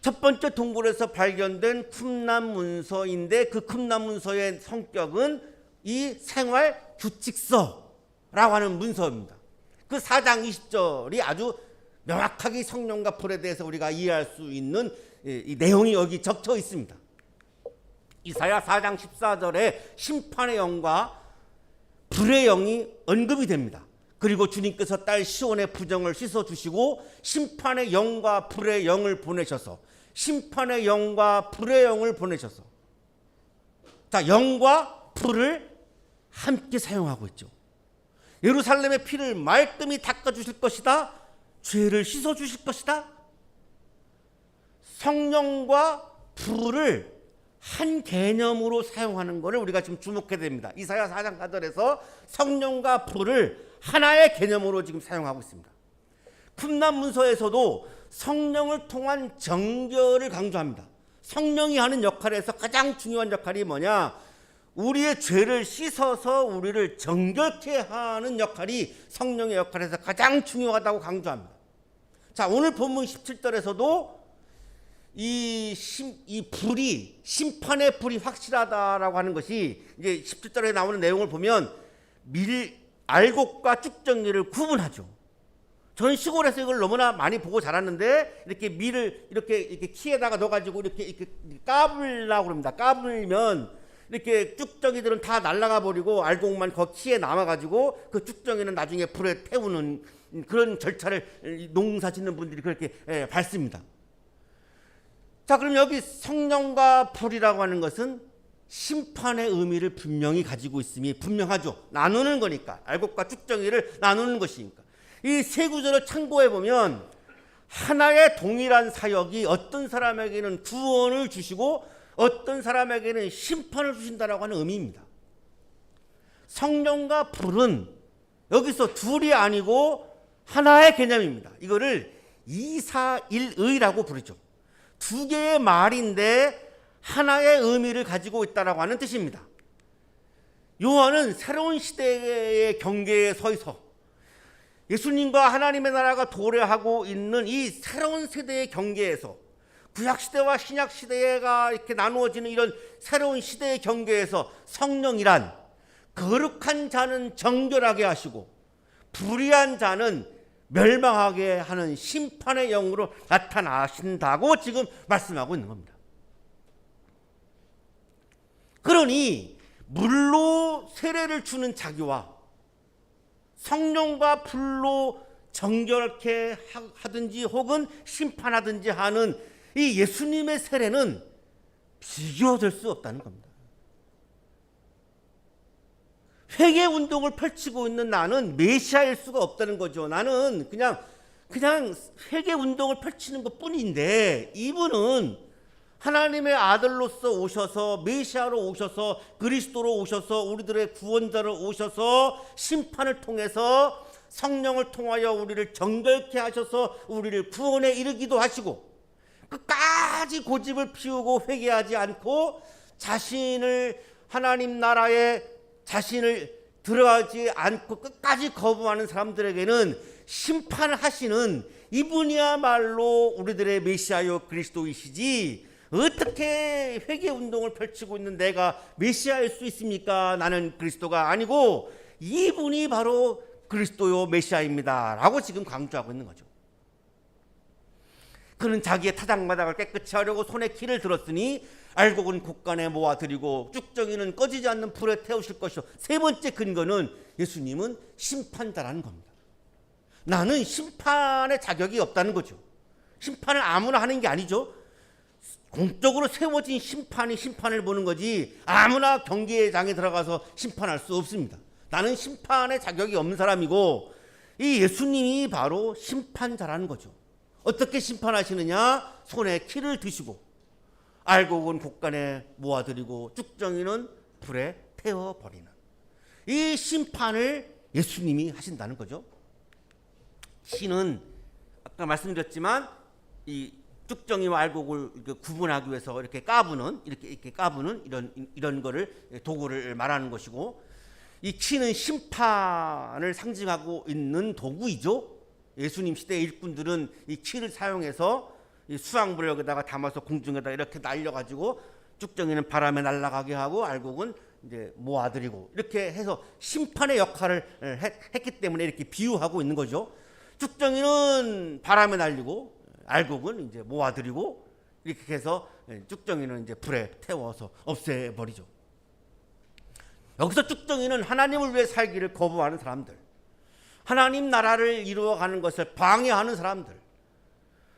첫 번째 동굴에서 발견된 쿰난 문서인데 그 쿰난 문서의 성격은 이 생활 규칙서라고 하는 문서입니다. 그 4장 20절이 아주 명확하게 성령과 불에 대해서 우리가 이해할 수 있는 이 내용이 여기 적혀 있습니다. 이사야 4장 14절에 심판의 영과 불의 영이 언급이 됩니다. 그리고 주님께서 딸 시온의 부정을 씻어주시고 심판의 영과 불의 영을 보내셔서 심판의 영과 불의 영을 보내셔서 자, 영과 불을 함께 사용하고 있죠. 예루살렘의 피를 말끔히 닦아주실 것이다. 죄를 씻어주실 것이다. 성령과 불을 한 개념으로 사용하는 것을 우리가 지금 주목해야 됩니다. 이사야 4장 4절에서 성령과 불을 하나의 개념으로 지금 사용하고 있습니다. 쿰난 문서에서도 성령을 통한 정결을 강조합니다. 성령이 하는 역할에서 가장 중요한 역할이 뭐냐? 우리의 죄를 씻어서 우리를 정결케 하는 역할이 성령의 역할에서 가장 중요하다고 강조합니다. 자, 오늘 본문 17절에서도 이 불이, 심판의 불이 확실하다라고 하는 것이 이제 17절에 나오는 내용을 보면 알곡과 쭉정이를 구분하죠. 저는 시골에서 이걸 너무나 많이 보고 자랐는데 이렇게 밀을 이렇게 키에다가 넣어가지고 이렇게 까불라고 그럽니다. 까불면 이렇게 쭉정이들은 다 날아가 버리고 알곡만 그 키에 남아가지고 그 쭉정이는 나중에 불에 태우는 그런 절차를 농사 짓는 분들이 그렇게 밟습니다. 자, 그럼 여기 성령과 불이라고 하는 것은 심판의 의미를 분명히 가지고 있음이 분명하죠. 나누는 거니까. 알곡과 쭉정이를 나누는 것이니까. 이 세 구절을 참고해 보면 하나의 동일한 사역이 어떤 사람에게는 구원을 주시고 어떤 사람에게는 심판을 주신다라고 하는 의미입니다. 성령과 불은 여기서 둘이 아니고 하나의 개념입니다. 이거를 이사일의라고 부르죠. 두 개의 말인데 하나의 의미를 가지고 있다라고 하는 뜻입니다. 요한은 새로운 시대의 경계에 서서 예수님과 하나님의 나라가 도래하고 있는 이 새로운 세대의 경계에서 구약시대와 신약시대가 이렇게 나누어지는 이런 새로운 시대의 경계에서 성령이란 거룩한 자는 정결하게 하시고 불의한 자는 멸망하게 하는 심판의 영으로 나타나신다고 지금 말씀하고 있는 겁니다. 그러니 물로 세례를 주는 자기와 성령과 불로 정결케 하든지 혹은 심판하든지 하는 이 예수님의 세례는 비교될 수 없다는 겁니다. 회개 운동을 펼치고 있는 나는 메시아일 수가 없다는 거죠. 나는 그냥 회개 운동을 펼치는 것뿐인데 이분은 하나님의 아들로서 오셔서 메시아로 오셔서 그리스도로 오셔서 우리들의 구원자로 오셔서 심판을 통해서 성령을 통하여 우리를 정결케 하셔서 우리를 구원에 이르기도 하시고 끝까지 고집을 피우고 회개하지 않고 자신을 하나님 나라에 자신을 들어가지 않고 끝까지 거부하는 사람들에게는 심판을 하시는 이분이야말로 우리들의 메시아요 그리스도이시지 어떻게 회개 운동을 펼치고 있는 내가 메시아일 수 있습니까? 나는 그리스도가 아니고 이분이 바로 그리스도요 메시아입니다 라고 지금 강조하고 있는 거죠. 그는 자기의 타작마당을 깨끗이 하려고 손에 키를 들었으니 알곡은 곳간에 모아드리고 쭉정이는 꺼지지 않는 불에 태우실 것이요. 세 번째 근거는 예수님은 심판자라는 겁니다. 나는 심판의 자격이 없다는 거죠. 심판을 아무나 하는 게 아니죠. 공적으로 세워진 심판이 심판을 보는 거지 아무나 경계장에 들어가서 심판할 수 없습니다. 나는 심판의 자격이 없는 사람이고 이 예수님이 바로 심판자라는 거죠. 어떻게 심판하시느냐? 손에 키를 드시고 알곡은 곳간에 모아드리고 쭉정이는 불에 태워버리는 이 심판을 예수님이 하신다는 거죠. 키는 아까 말씀드렸지만 이 쭉정이와 알곡을 이렇게 구분하기 위해서 이렇게 까부는 이런 거를 도구를 말하는 것이고, 이 키는 심판을 상징하고 있는 도구이죠. 예수님 시대 일꾼들은 이 키를 사용해서 이 수확물을 여기다가 담아서 공중에다 이렇게 날려가지고, 쭉정이는 바람에 날아가게 하고 알곡은 이제 모아들이고, 이렇게 해서 심판의 역할을 했기 때문에 이렇게 비유하고 있는 거죠. 쭉정이는 바람에 날리고 알곡은 이제 모아들이고, 이렇게 해서 쭉정이는 이제 불에 태워서 없애버리죠. 여기서 쭉정이는 하나님을 위해 살기를 거부하는 사람들, 하나님 나라를 이루어가는 것을 방해하는 사람들,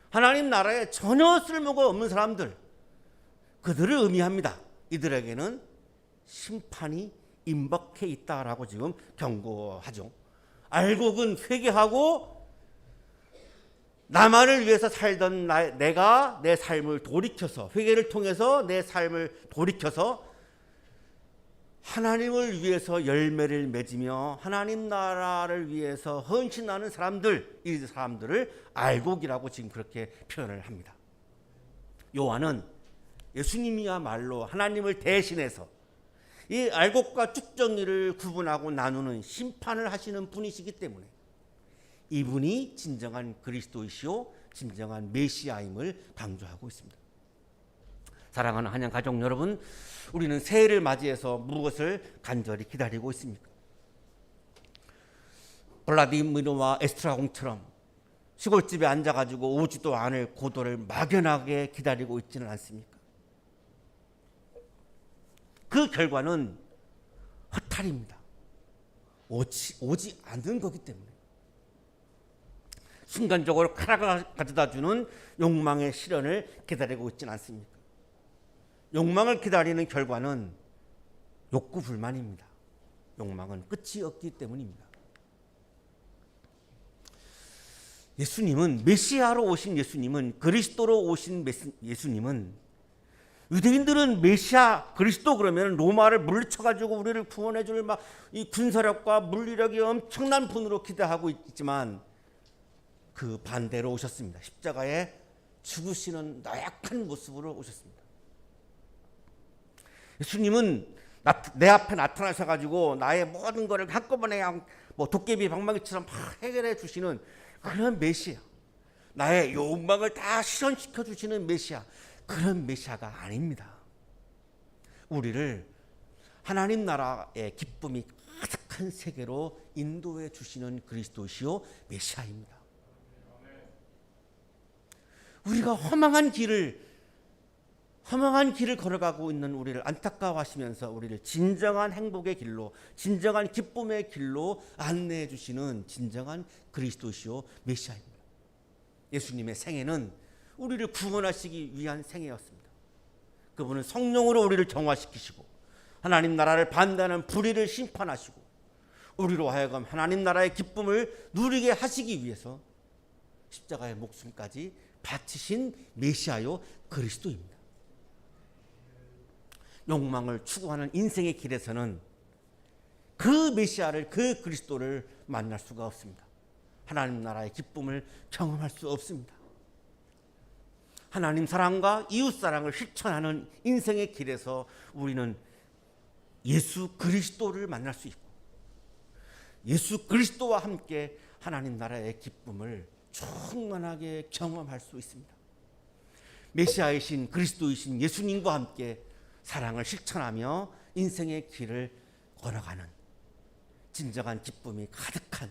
하나님 나라에 전혀 쓸모가 없는 사람들, 그들을 의미합니다. 이들에게는 심판이 임박해 있다라고 지금 경고하죠. 알곡은 회개하고 나만을 위해서 살던 내가 내 삶을 돌이켜서, 회개를 통해서 내 삶을 돌이켜서 하나님을 위해서 열매를 맺으며 하나님 나라를 위해서 헌신하는 사람들, 이 사람들을 알곡이라고 지금 그렇게 표현을 합니다. 요한은 예수님이야말로 하나님을 대신해서 이 알곡과 쭉정이를 구분하고 나누는 심판을 하시는 분이시기 때문에 이분이 진정한 그리스도이시오, 진정한 메시아임을 강조하고 있습니다. 사랑하는 한양 가족 여러분, 우리는 새해를 맞이해서 무엇을 간절히 기다리고 있습니까? 블라디미르와 에스트라공처럼 시골집에 앉아가지고 오지도 않을 고도를 막연하게 기다리고 있지는 않습니까? 그 결과는 허탈입니다. 오지 않는 거기 때문에. 순간적으로 카라가 가져다주는 욕망의 실현을 기다리고 있지는 않습니까? 욕망을 기다리는 결과는 욕구 불만입니다. 욕망은 끝이 없기 때문입니다. 예수님은, 메시아로 오신 예수님은, 그리스도로 오신 예수님은, 유대인들은 메시아 그리스도 그러면 로마를 물리쳐가지고 우리를 구원해줄 막 이 군사력과 물리력이 엄청난 분으로 기대하고 있지만 그 반대로 오셨습니다. 십자가에 죽으시는 나약한 모습으로 오셨습니다. 예수님은 내 앞에 나타나셔가지고 나의 모든 것을 한꺼번에 뭐 도깨비 방망이처럼 막 해결해 주시는 그런 메시아, 나의 욕망을 다 실현시켜 주시는 메시아, 그런 메시아가 아닙니다. 우리를 하나님 나라의 기쁨이 가득한 세계로 인도해 주시는 그리스도시요 메시아입니다. 우리가 허망한 길을 걸어가고 있는 우리를 안타까워하시면서 우리를 진정한 행복의 길로, 진정한 기쁨의 길로 안내해 주시는 진정한 그리스도시요 메시아입니다. 예수님의 생애는 우리를 구원하시기 위한 생애였습니다. 그분은 성령으로 우리를 정화시키시고 하나님 나라를 반대하는 불의를 심판하시고 우리로 하여금 하나님 나라의 기쁨을 누리게 하시기 위해서 십자가의 목숨까지 바치신 메시아요 그리스도입니다. 욕망을 추구하는 인생의 길에서는 그 메시아를, 그 그리스도를 만날 수가 없습니다. 하나님 나라의 기쁨을 경험할 수 없습니다. 하나님 사랑과 이웃 사랑을 실천하는 인생의 길에서 우리는 예수 그리스도를 만날 수 있고 예수 그리스도와 함께 하나님 나라의 기쁨을 충만하게 경험할 수 있습니다. 메시아이신 그리스도이신 예수님과 함께 사랑을 실천하며 인생의 길을 걸어가는 진정한 기쁨이 가득한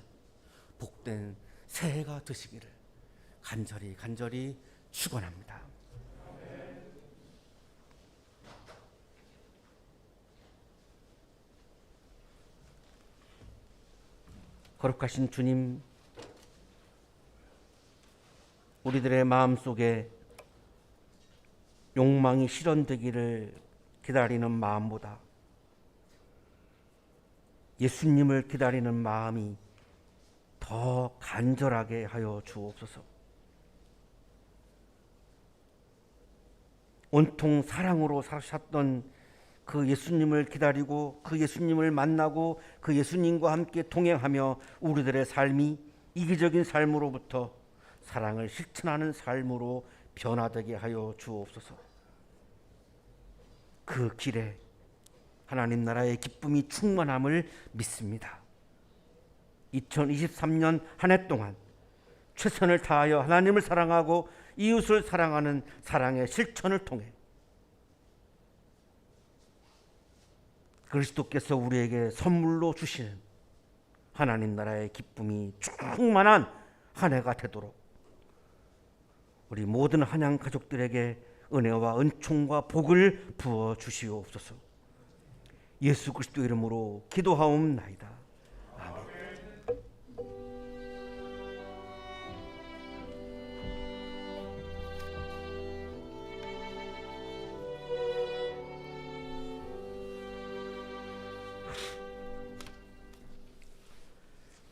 복된 새해가 되시기를 간절히 축원합니다. 거룩하신 주님, 우리들의 마음속에 욕망이 실현되기를 기다리는 마음보다 예수님을 기다리는 마음이 더 간절하게 하여 주옵소서. 온통 사랑으로 사셨던 그 예수님을 기다리고 그 예수님을 만나고 그 예수님과 함께 동행하며 우리들의 삶이 이기적인 삶으로부터 사랑을 실천하는 삶으로 변화되게 하여 주옵소서. 그 길에 하나님 나라의 기쁨이 충만함을 믿습니다. 2023년 한 해 동안 최선을 다하여 하나님을 사랑하고 이웃을 사랑하는 사랑의 실천을 통해 그리스도께서 우리에게 선물로 주시는 하나님 나라의 기쁨이 충만한 한 해가 되도록 우리 모든 한양 가족들에게 은혜와 은총과 복을 부어 주시옵소서. 예수 그리스도 이름으로 기도하옵나이다. 아멘.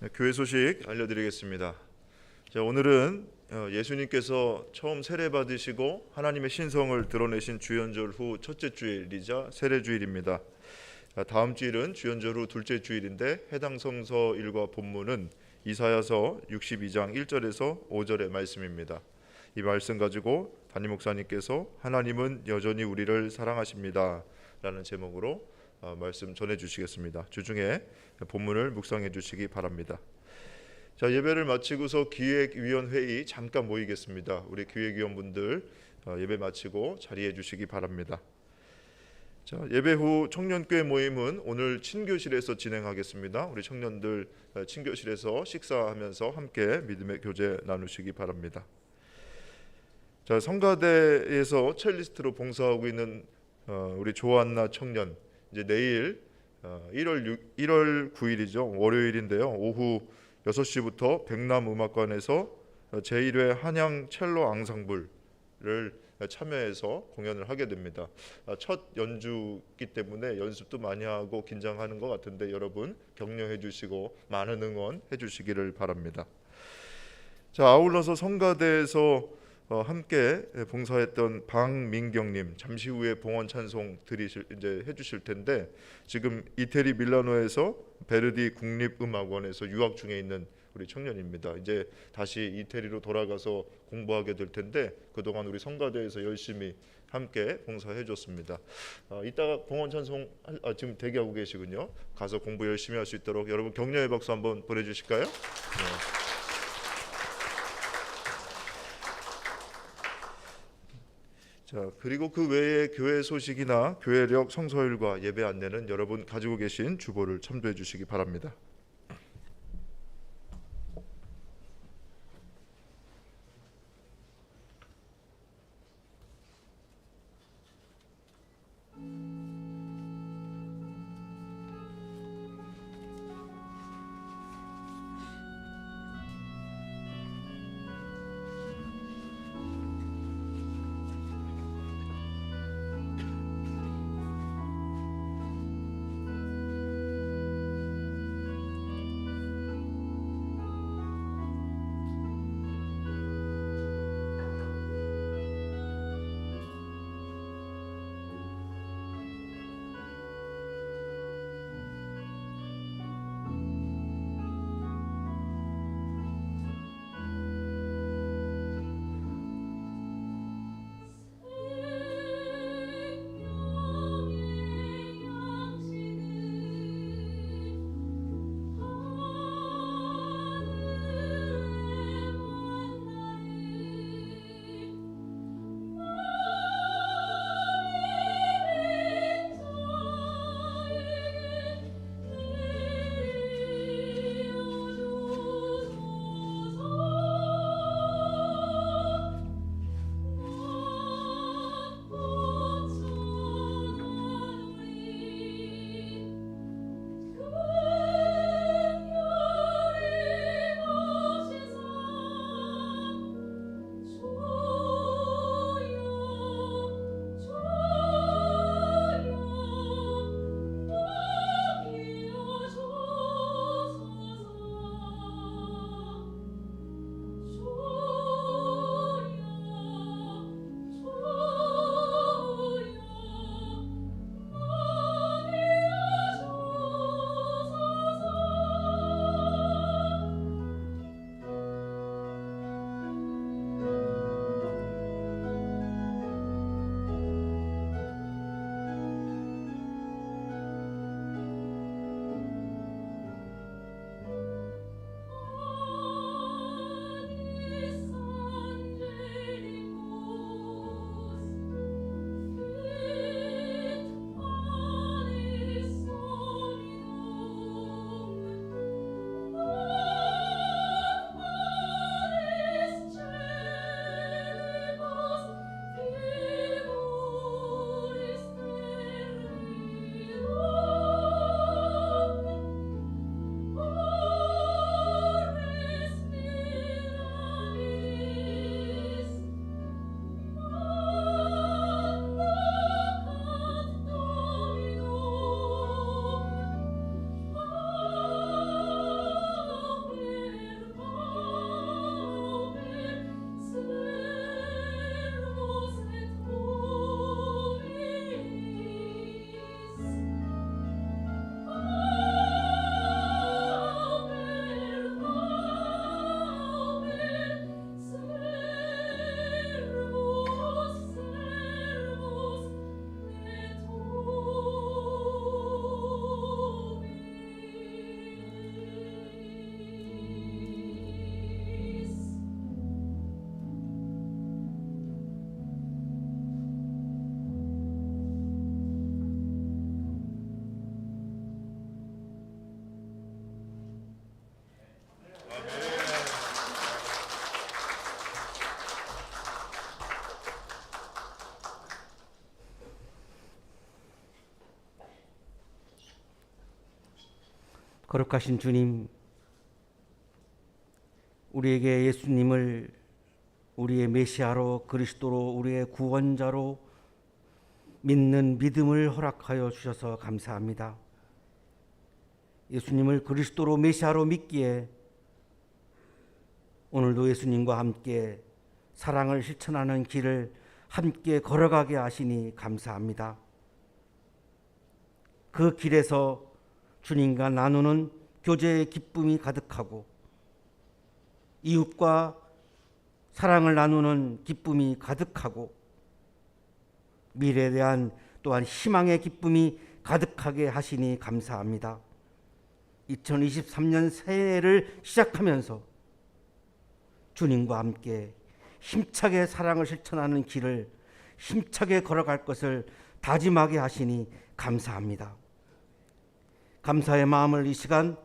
네, 교회 소식 알려드리겠습니다. 자, 오늘은 예수님께서 처음 세례 받으시고 하나님의 신성을 드러내신 주연절 후 첫째 주일이자 세례주일입니다. 다음 주일은 주연절 후 둘째 주일인데 해당 성서 일과 본문은 이사야서 62장 1절에서 5절의 말씀입니다. 이 말씀 가지고 담임 목사님께서 하나님은 여전히 우리를 사랑하십니다 라는 제목으로 말씀 전해주시겠습니다. 주중에 본문을 묵상해 주시기 바랍니다. 자, 예배를 마치고서 기획위원회의 잠깐 모이겠습니다. 우리 기획위원분들 예배 마치고 자리해 주시기 바랍니다. 자, 예배 후 청년교회 모임은 오늘 친교실에서 진행하겠습니다. 우리 청년들 친교실에서 식사하면서 함께 믿음의 교제 나누시기 바랍니다. 자, 성가대에서 첼리스트로 봉사하고 있는 우리 조한나 청년, 이제 내일 1월 9일이죠. 월요일인데요. 오후 6시부터 백남음악관에서 제1회 한양 첼로 앙상블을 참여해서 공연을 하게 됩니다. 첫 연주기 때문에 연습도 많이 하고 긴장하는 것 같은데 여러분 격려해 주시고 많은 응원해 주시기를 바랍니다. 자, 아울러서 성가대에서 함께 봉사했던 방민경님 잠시 후에 봉헌 찬송 이제 해주실 텐데 지금 이태리 밀라노에서 베르디 국립음악원에서 유학 중에 있는 우리 청년입니다. 이제 다시 이태리로 돌아가서 공부하게 될 텐데 그동안 우리 성가대에서 열심히 함께 봉사해줬습니다. 이따가 봉헌 찬송 지금 대기하고 계시군요. 가서 공부 열심히 할 수 있도록 여러분 격려의 박수 한번 보내주실까요? 네. 자, 그리고 그 외에 교회 소식이나 교회력 성서일과 예배 안내는 여러분 가지고 계신 주보를 참조해 주시기 바랍니다. 거룩하신 주님, 우리에게 예수님을 우리의 메시아로, 그리스도로, 우리의 구원자로 믿는 믿음을 허락하여 주셔서 감사합니다. 예수님을 그리스도로, 메시아로 믿기에 오늘도 예수님과 함께 사랑을 실천하는 길을 함께 걸어가게 하시니 감사합니다. 그 길에서 주님과 나누는 교제의 기쁨이 가득하고 이웃과 사랑을 나누는 기쁨이 가득하고 미래에 대한 또한 희망의 기쁨이 가득하게 하시니 감사합니다. 2023년 새해를 시작하면서 주님과 함께 힘차게 사랑을 실천하는 길을 힘차게 걸어갈 것을 다짐하게 하시니 감사합니다. 감사의 마음을 이 시간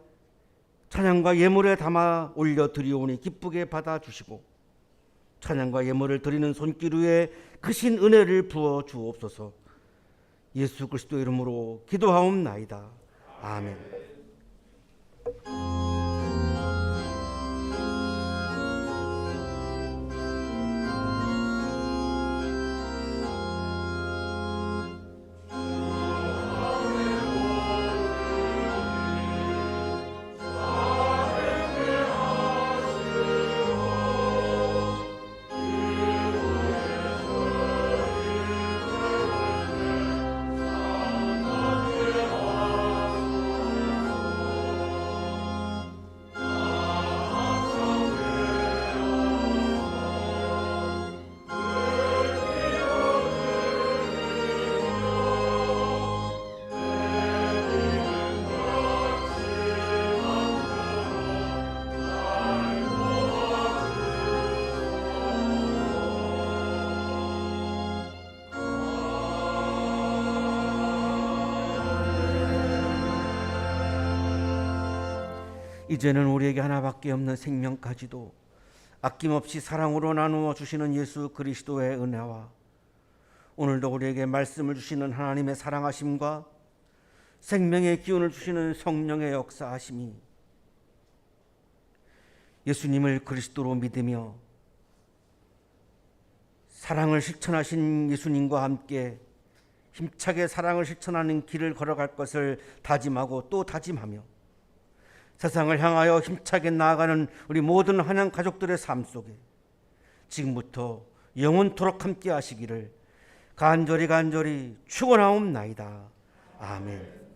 찬양과 예물에 담아 올려드리오니 기쁘게 받아주시고 찬양과 예물을 드리는 손길 위에 크신 은혜를 부어 주옵소서. 예수 그리스도 이름으로 기도하옵나이다. 아멘. 이제는 우리에게 하나밖에 없는 생명까지도 아낌없이 사랑으로 나누어 주시는 예수 그리스도의 은혜와 오늘도 우리에게 말씀을 주시는 하나님의 사랑하심과 생명의 기운을 주시는 성령의 역사하심이 예수님을 그리스도로 믿으며 사랑을 실천하신 예수님과 함께 힘차게 사랑을 실천하는 길을 걸어갈 것을 다짐하고 또 다짐하며 세상을 향하여 힘차게 나아가는 우리 모든 한양 가족들의 삶 속에 지금부터 영원토록 함께 하시기를 간절히 축원하옵나이다. 아멘.